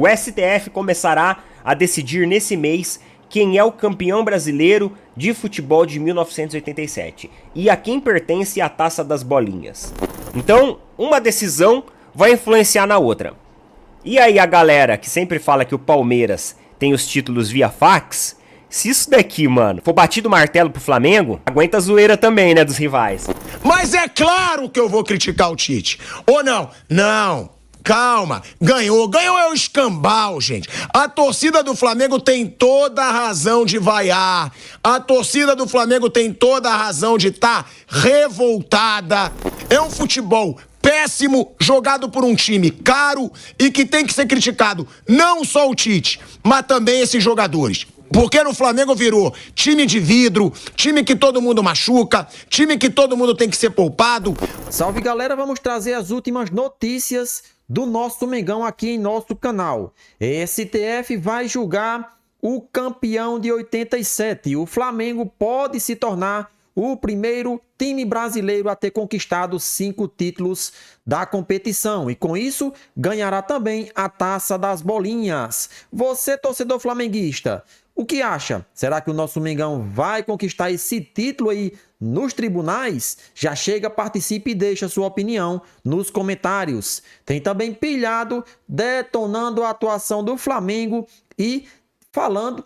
O STF começará a decidir nesse mês quem é o campeão brasileiro de futebol de 1987 e a quem pertence a Taça das Bolinhas. Então, uma decisão vai influenciar na outra. E aí a galera que sempre fala que o Palmeiras tem os títulos via fax, se isso daqui, mano, for batido o martelo pro Flamengo, aguenta a zoeira também, né, dos rivais. Mas é claro que eu vou criticar o Tite. Ou não? Não. Calma, ganhou é o escambau, gente. A torcida do Flamengo tem toda a razão de vaiar. A torcida do Flamengo tem toda a razão de estar revoltada. É um futebol péssimo, jogado por um time caro e que tem que ser criticado não só o Tite, mas também esses jogadores. Porque no Flamengo virou time de vidro, time que todo mundo machuca, time que todo mundo tem que ser poupado. Salve, galera, vamos trazer as últimas notícias do nosso Mengão aqui em nosso canal. STF vai julgar o campeão de 87. O Flamengo pode se tornar o primeiro time brasileiro a ter conquistado 5 títulos da competição. E com isso, ganhará também a Taça das Bolinhas. Você, torcedor flamenguista, o que acha? Será que o nosso Mengão vai conquistar esse título aí nos tribunais? Já chega, participe e deixa sua opinião nos comentários. Tem também Pilhado detonando a atuação do Flamengo e falando...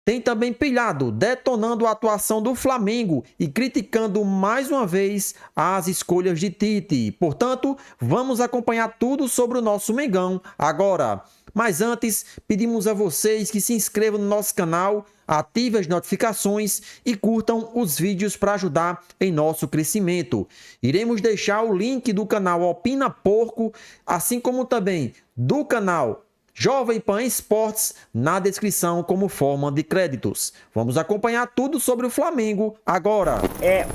Tem também Pilhado detonando a atuação do Flamengo e criticando mais uma vez as escolhas de Tite. Portanto, vamos acompanhar tudo sobre o nosso Mengão agora. Mas antes, pedimos a vocês que se inscrevam no nosso canal, ativem as notificações e curtam os vídeos para ajudar em nosso crescimento. Iremos deixar o link do canal Opina Porco, assim como também do canal Jovem Pan Esportes na descrição como forma de créditos. Vamos acompanhar tudo sobre o Flamengo agora.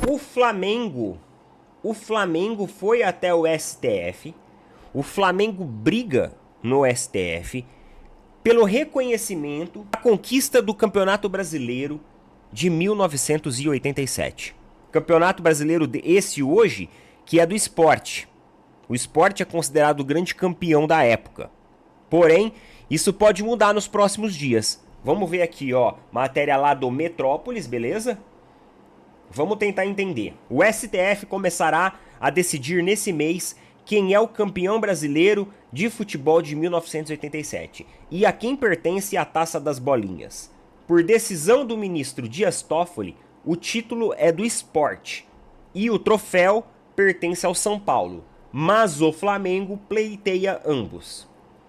O Flamengo foi até o STF. O Flamengo briga no STF pelo reconhecimento da conquista do Campeonato Brasileiro de 1987. Campeonato Brasileiro esse hoje que é do Sport. O Sport é considerado o grande campeão da época. Porém, isso pode mudar nos próximos dias. Vamos ver aqui, ó, matéria lá do Metrópolis, beleza? Vamos tentar entender. O STF começará a decidir nesse mês quem é o campeão brasileiro de futebol de 1987 e a quem pertence a Taça das Bolinhas. Por decisão do ministro Dias Toffoli, o título é do Sport e o troféu pertence ao São Paulo, mas o Flamengo pleiteia ambos.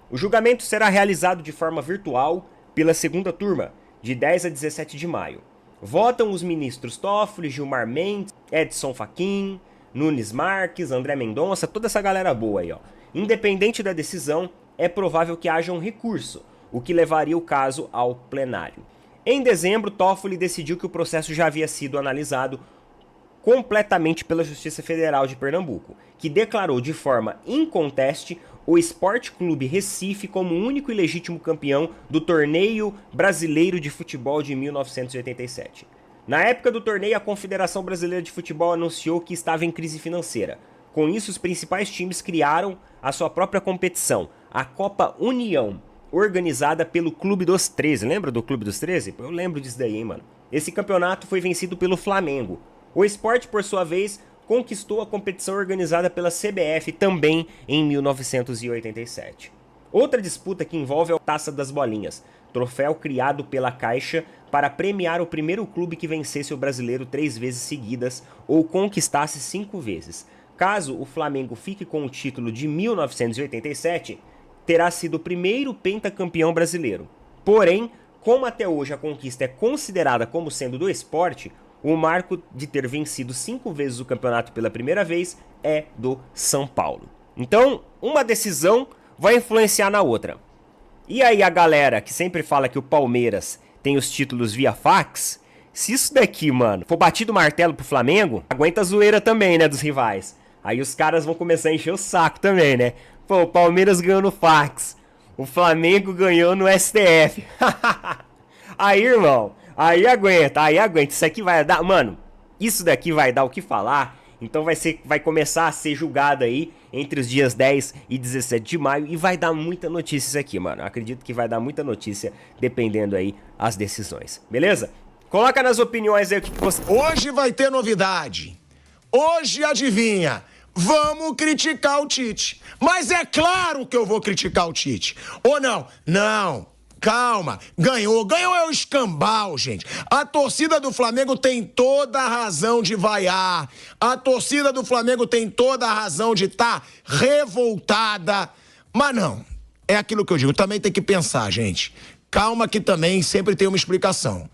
O julgamento será realizado de forma virtual pela segunda turma, de 10 a 17 de maio. Votam os ministros Toffoli, Gilmar Mendes, Edson Fachin, Nunes Marques, André Mendonça, toda essa galera boa aí, ó. Independente da decisão, é provável que haja um recurso, o que levaria o caso ao plenário. Em dezembro, Toffoli decidiu que o processo já havia sido analisado completamente pela Justiça Federal de Pernambuco, que declarou de forma inconteste o Sport Clube Recife como o único e legítimo campeão do Torneio Brasileiro de Futebol de 1987. Na época do torneio, a Confederação Brasileira de Futebol anunciou que estava em crise financeira. Com isso, os principais times criaram a sua própria competição, a Copa União, organizada pelo Clube dos 13. Lembra do Clube dos 13? Eu lembro disso daí, hein, mano. Esse campeonato foi vencido pelo Flamengo. O Sport, por sua vez, conquistou a competição organizada pela CBF também em 1987. Outra disputa que envolve a Taça das Bolinhas, troféu criado pela Caixa para premiar o primeiro clube que vencesse o brasileiro 3 vezes seguidas ou conquistasse 5 vezes. Caso o Flamengo fique com o título de 1987, terá sido o primeiro pentacampeão brasileiro. Porém, como até hoje a conquista é considerada como sendo do Sport, o marco de ter vencido 5 vezes o campeonato pela primeira vez é do São Paulo. Então, uma decisão vai influenciar na outra. E aí a galera que sempre fala que o Palmeiras tem os títulos via fax, se isso daqui, mano, for batido o martelo pro Flamengo, aguenta a zoeira também, né, dos rivais. Aí os caras vão começar a encher o saco também, né? Pô, o Palmeiras ganhou no fax, o Flamengo ganhou no STF. Aí, irmão, aí aguenta, isso aqui vai dar, mano, isso daqui vai dar o que falar Então vai começar a ser julgado aí entre os dias 10 e 17 de maio e vai dar muita notícia isso aqui, mano. Eu acredito que vai dar muita notícia dependendo aí as decisões, beleza? Coloca nas opiniões aí o que você... Hoje vai ter novidade. Hoje, adivinha, vamos criticar o Tite. Mas é claro que eu vou criticar o Tite. Ou não? Não. Calma, ganhou é o escambau, gente. A torcida do Flamengo tem toda a razão de vaiar. A torcida do Flamengo tem toda a razão de estar revoltada. Mas não, é aquilo que eu digo, também tem que pensar, gente. Calma que também sempre tem uma explicação.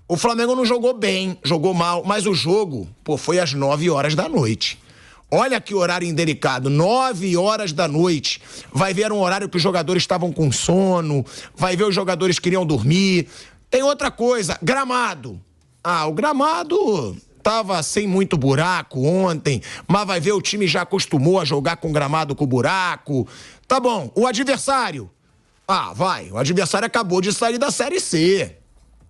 O Flamengo não jogou bem, jogou mal, mas o jogo, foi às 9 horas da noite. Olha que horário indelicado, 9 horas da noite. Vai ver um horário que os jogadores estavam com sono, vai ver os jogadores queriam dormir. Tem outra coisa, gramado. O gramado tava sem muito buraco ontem, mas vai ver o time já acostumou a jogar com gramado com buraco. Tá bom, o adversário. O adversário acabou de sair da Série C.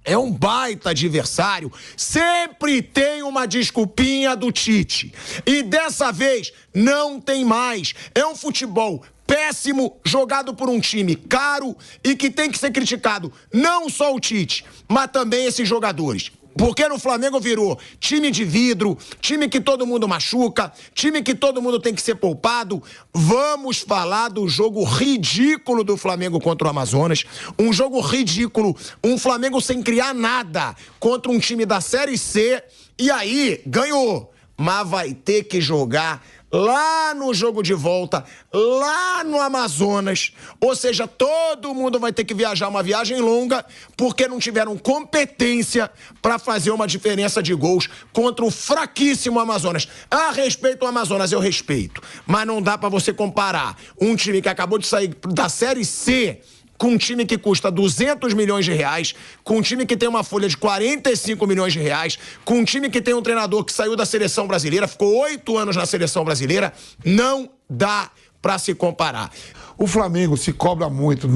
É um baita adversário. Sempre tem uma desculpinha do Tite. E dessa vez não tem mais. É um futebol péssimo, jogado por um time caro e que tem que ser criticado. Não só o Tite, mas também esses jogadores. Porque no Flamengo virou time de vidro, time que todo mundo machuca, time que todo mundo tem que ser poupado. Vamos falar do jogo ridículo do Flamengo contra o Amazonas. Um jogo ridículo, um Flamengo sem criar nada contra um time da Série C. E aí, ganhou, mas vai ter que jogar lá no jogo de volta, lá no Amazonas. Ou seja, todo mundo vai ter que viajar uma viagem longa porque não tiveram competência para fazer uma diferença de gols contra o fraquíssimo Amazonas. A respeito ao Amazonas, eu respeito, mas não dá para você comparar um time que acabou de sair da Série C com um time que custa 200 milhões de reais, com um time que tem uma folha de 45 milhões de reais, com um time que tem um treinador que saiu da seleção brasileira, ficou 8 anos na seleção brasileira, não dá pra se comparar. O Flamengo se cobra muito,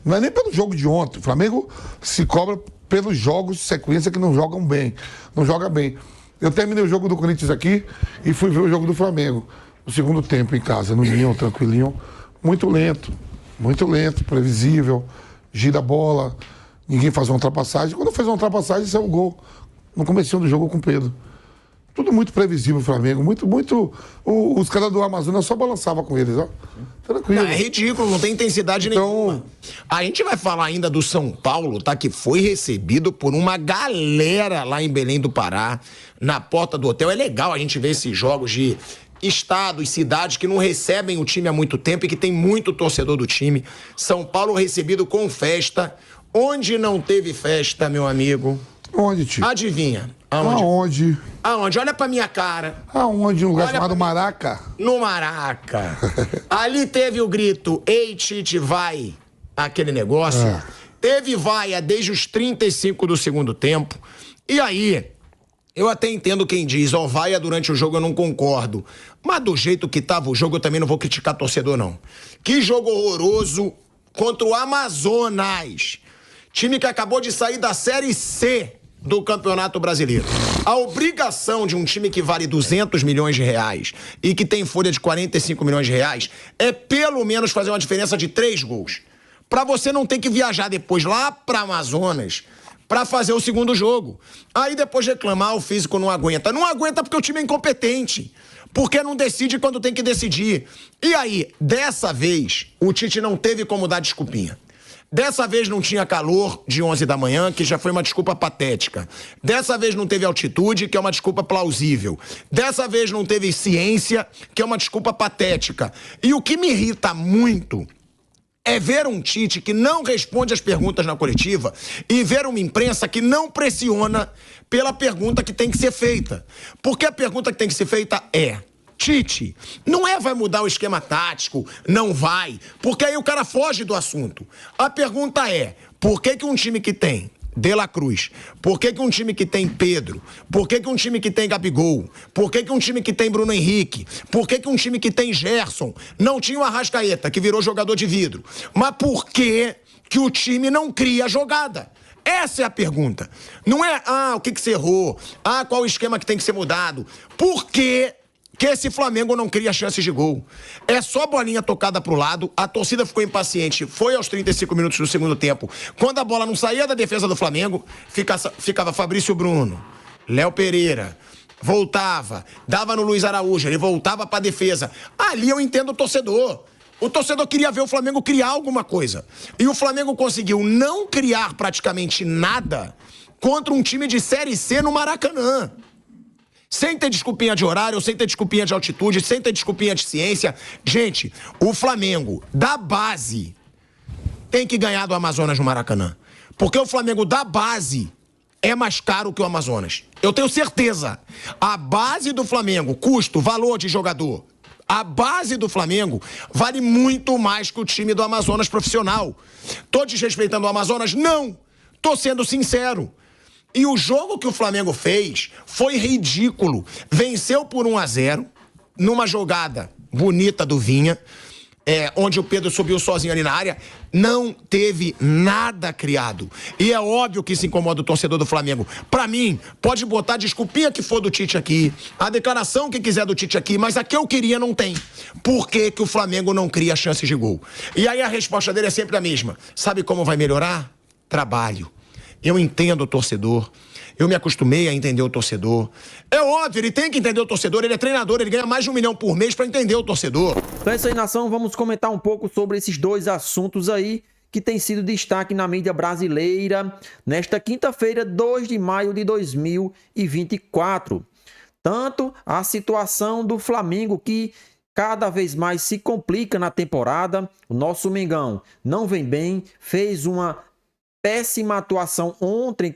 não é nem pelo jogo de ontem, o Flamengo se cobra pelos jogos de sequência que não jogam bem, não joga bem. Eu terminei o jogo do Corinthians aqui e fui ver o jogo do Flamengo, no segundo tempo em casa, no Ninho, tranquilinho, muito lento, previsível, gira a bola, ninguém faz uma ultrapassagem. Quando fez uma ultrapassagem, saiu um gol no comecinho do jogo com o Pedro. Tudo muito previsível o Flamengo, muito. Os caras do Amazonas só balançavam com eles, ó. Tranquilo. É ridículo, não tem intensidade nenhuma. A gente vai falar ainda do São Paulo, tá? Que foi recebido por uma galera lá em Belém do Pará, na porta do hotel. É legal a gente ver esses jogos de estados, cidades que não recebem o time há muito tempo e que tem muito torcedor do time. São Paulo recebido com festa. Onde não teve festa, meu amigo? Onde, tio? Adivinha? Aonde? Aonde? Olha pra minha cara. Aonde? Um lugar chamado Maraca? No Maraca. Ali teve o grito, ei, Tite, vai. Aquele negócio. Teve vaia desde os 35 do segundo tempo. E aí, eu até entendo quem diz, vaia durante o jogo, eu não concordo. Mas do jeito que tava o jogo, eu também não vou criticar torcedor, não. Que jogo horroroso contra o Amazonas. Time que acabou de sair da Série C do Campeonato Brasileiro. A obrigação de um time que vale 200 milhões de reais e que tem folha de 45 milhões de reais é pelo menos fazer uma diferença de 3 gols. Pra você não ter que viajar depois lá pra Amazonas pra fazer o segundo jogo. Aí depois reclamar, o físico não aguenta. Não aguenta porque o time é incompetente. Porque não decide quando tem que decidir. E aí, dessa vez, o Tite não teve como dar desculpinha. Dessa vez não tinha calor de 11 da manhã, que já foi uma desculpa patética. Dessa vez não teve altitude, que é uma desculpa plausível. Dessa vez não teve ciência, que é uma desculpa patética. E o que me irrita muito é ver um Tite que não responde as perguntas na coletiva e ver uma imprensa que não pressiona pela pergunta que tem que ser feita. Porque a pergunta que tem que ser feita é: Tite, não vai mudar o esquema tático, não vai, porque aí o cara foge do assunto. A pergunta é: por que um time que tem De La Cruz, por que um time que tem Pedro, por que um time que tem Gabigol, por que um time que tem Bruno Henrique, por que um time que tem Gerson não tinha o Arrascaeta, que virou jogador de vidro, mas por que o time não cria jogada? Essa é a pergunta. Não é, o que você errou, qual o esquema que tem que ser mudado. Por que que esse Flamengo não cria chances de gol. É só bolinha tocada pro lado, a torcida ficou impaciente, foi aos 35 minutos do segundo tempo. Quando a bola não saía da defesa do Flamengo, ficava Fabrício Bruno, Léo Pereira, voltava, dava no Luiz Araújo, ele voltava pra defesa. Ali eu entendo o torcedor. O torcedor queria ver o Flamengo criar alguma coisa. E o Flamengo conseguiu não criar praticamente nada contra um time de Série C no Maracanã. Sem ter desculpinha de horário, sem ter desculpinha de altitude, sem ter desculpinha de ciência. Gente, o Flamengo da base tem que ganhar do Amazonas no Maracanã. Porque o Flamengo da base é mais caro que o Amazonas. Eu tenho certeza. A base do Flamengo, custo, valor de jogador, a base do Flamengo vale muito mais que o time do Amazonas profissional. Tô desrespeitando o Amazonas? Não. Tô sendo sincero. E o jogo que o Flamengo fez foi ridículo. Venceu por 1-0, numa jogada bonita do Vinha, onde o Pedro subiu sozinho ali na área. Não teve nada criado. E é óbvio que isso incomoda o torcedor do Flamengo. Pra mim, pode botar a desculpinha que for do Tite aqui, a declaração que quiser do Tite aqui, mas a que eu queria não tem. Por que que o Flamengo não cria chances de gol? E aí a resposta dele é sempre a mesma. Sabe como vai melhorar? Trabalho. Eu entendo o torcedor, eu me acostumei a entender o torcedor. É óbvio, ele tem que entender o torcedor, ele é treinador, ele ganha mais de 1 milhão por mês para entender o torcedor. Então é isso aí, nação, vamos comentar um pouco sobre esses dois assuntos aí que tem sido destaque na mídia brasileira nesta quinta-feira, 2 de maio de 2024. Tanto a situação do Flamengo, que cada vez mais se complica na temporada. O nosso Mengão não vem bem, fez uma péssima atuação ontem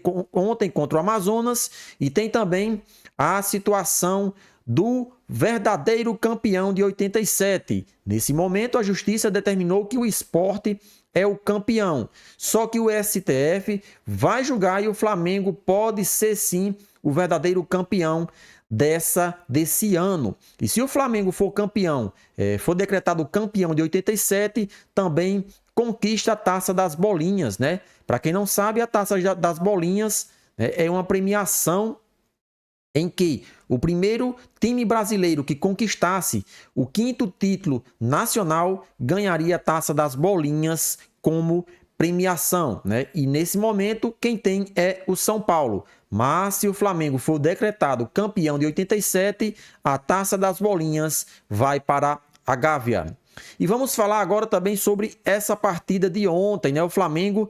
contra o Amazonas, e tem também a situação do verdadeiro campeão de 87. Nesse momento, a justiça determinou que o Sport é o campeão, só que o STF vai julgar e o Flamengo pode ser sim o verdadeiro campeão desse ano. E se o Flamengo for campeão, for decretado campeão de 87, também conquista a Taça das Bolinhas, né? Para quem não sabe, a Taça das Bolinhas, né, é uma premiação em que o primeiro time brasileiro que conquistasse o 5º título nacional ganharia a Taça das Bolinhas como premiação, né? E nesse momento quem tem é o São Paulo. Mas se o Flamengo for decretado campeão de 87, a Taça das Bolinhas vai para a Gávea. E vamos falar agora também sobre essa partida de ontem, né? O Flamengo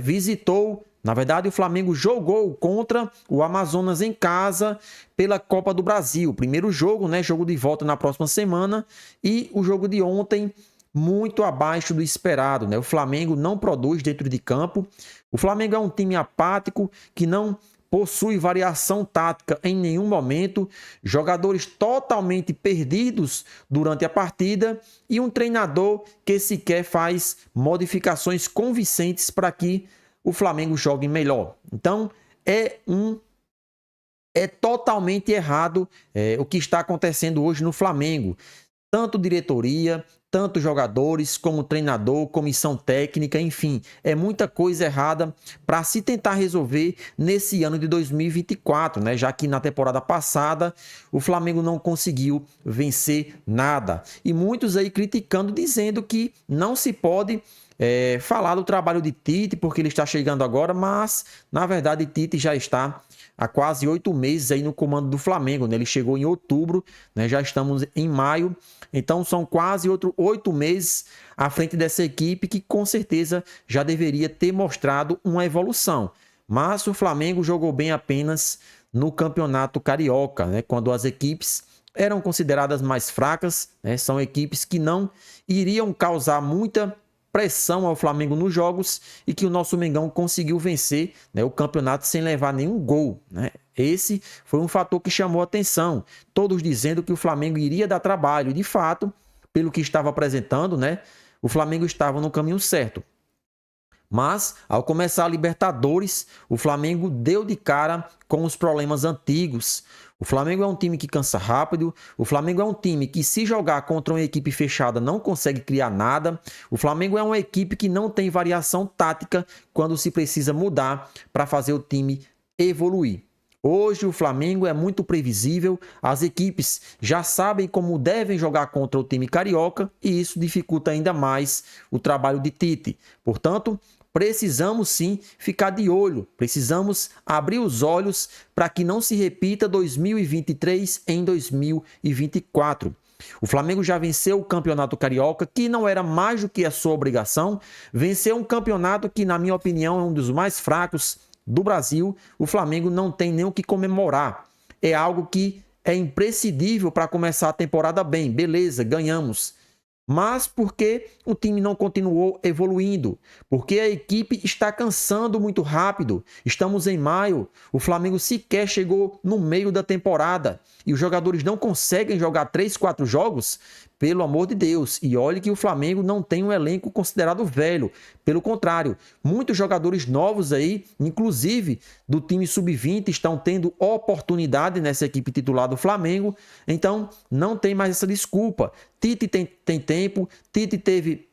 visitou, na verdade o Flamengo jogou contra o Amazonas em casa pela Copa do Brasil. Primeiro jogo, né? Jogo de volta na próxima semana, e o jogo de ontem muito abaixo do esperado, né? O Flamengo não produz dentro de campo. O Flamengo é um time apático que não possui variação tática em nenhum momento, jogadores totalmente perdidos durante a partida e um treinador que sequer faz modificações convincentes para que o Flamengo jogue melhor. Então, é totalmente errado o que está acontecendo hoje no Flamengo. Tanto diretoria, tanto jogadores, como treinador, comissão técnica, enfim, é muita coisa errada para se tentar resolver nesse ano de 2024, né? Já que na temporada passada o Flamengo não conseguiu vencer nada. E muitos aí criticando, dizendo que não se pode falar do trabalho de Tite, porque ele está chegando agora, mas na verdade Tite já está há quase 8 meses aí no comando do Flamengo, né? Ele chegou em outubro, né? Já estamos em maio, então são quase 8 meses à frente dessa equipe que com certeza já deveria ter mostrado uma evolução. Mas o Flamengo jogou bem apenas no Campeonato Carioca, né? Quando as equipes eram consideradas mais fracas, né? São equipes que não iriam causar muita pressão ao Flamengo nos jogos, e que o nosso Mengão conseguiu vencer, né, o campeonato sem levar nenhum gol, né? Esse foi um fator que chamou a atenção, todos dizendo que o Flamengo iria dar trabalho. De fato, pelo que estava apresentando, né, o Flamengo estava no caminho certo. Mas, ao começar a Libertadores, o Flamengo deu de cara com os problemas antigos. O Flamengo é um time que cansa rápido, o Flamengo é um time que, se jogar contra uma equipe fechada, não consegue criar nada. O Flamengo é uma equipe que não tem variação tática quando se precisa mudar para fazer o time evoluir. Hoje o Flamengo é muito previsível, as equipes já sabem como devem jogar contra o time carioca e isso dificulta ainda mais o trabalho de Tite. Portanto, precisamos sim ficar de olho, precisamos abrir os olhos para que não se repita 2023 em 2024. O Flamengo já venceu o Campeonato Carioca, que não era mais do que a sua obrigação, venceu um campeonato que, na minha opinião, é um dos mais fracos do Brasil. O Flamengo não tem nem o que comemorar. É algo que é imprescindível para começar a temporada bem. Beleza, ganhamos. Mas porque o time não continuou evoluindo? Porque a equipe está cansando muito rápido. Estamos em maio, o Flamengo sequer chegou no meio da temporada e os jogadores não conseguem jogar 3, 4 jogos? Pelo amor de Deus. E olhe que o Flamengo não tem um elenco considerado velho. Pelo contrário, muitos jogadores novos aí, inclusive do time sub-20, estão tendo oportunidade nessa equipe titular do Flamengo. Então, não tem mais essa desculpa. Tite tem tempo, Tite teve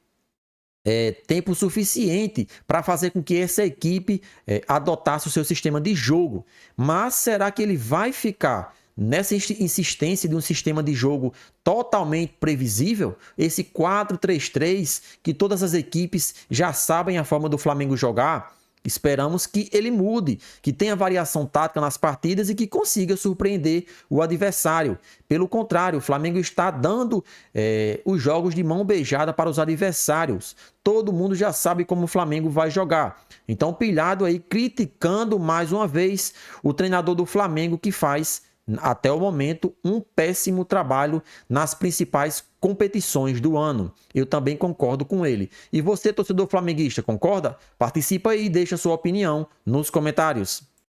tempo suficiente para fazer com que essa equipe adotasse o seu sistema de jogo. Mas será que ele vai ficar nessa insistência de um sistema de jogo totalmente previsível? Esse 4-3-3 que todas as equipes já sabem a forma do Flamengo jogar? Esperamos que ele mude, que tenha variação tática nas partidas e que consiga surpreender o adversário. Pelo contrário, o Flamengo está dando os jogos de mão beijada para os adversários. Todo mundo já sabe como o Flamengo vai jogar. Então, pilhado aí, criticando mais uma vez o treinador do Flamengo, que faz até o momento um péssimo trabalho nas principais competições do ano. Eu também concordo com ele. E você, torcedor flamenguista, concorda? Participa aí e deixa sua opinião nos comentários.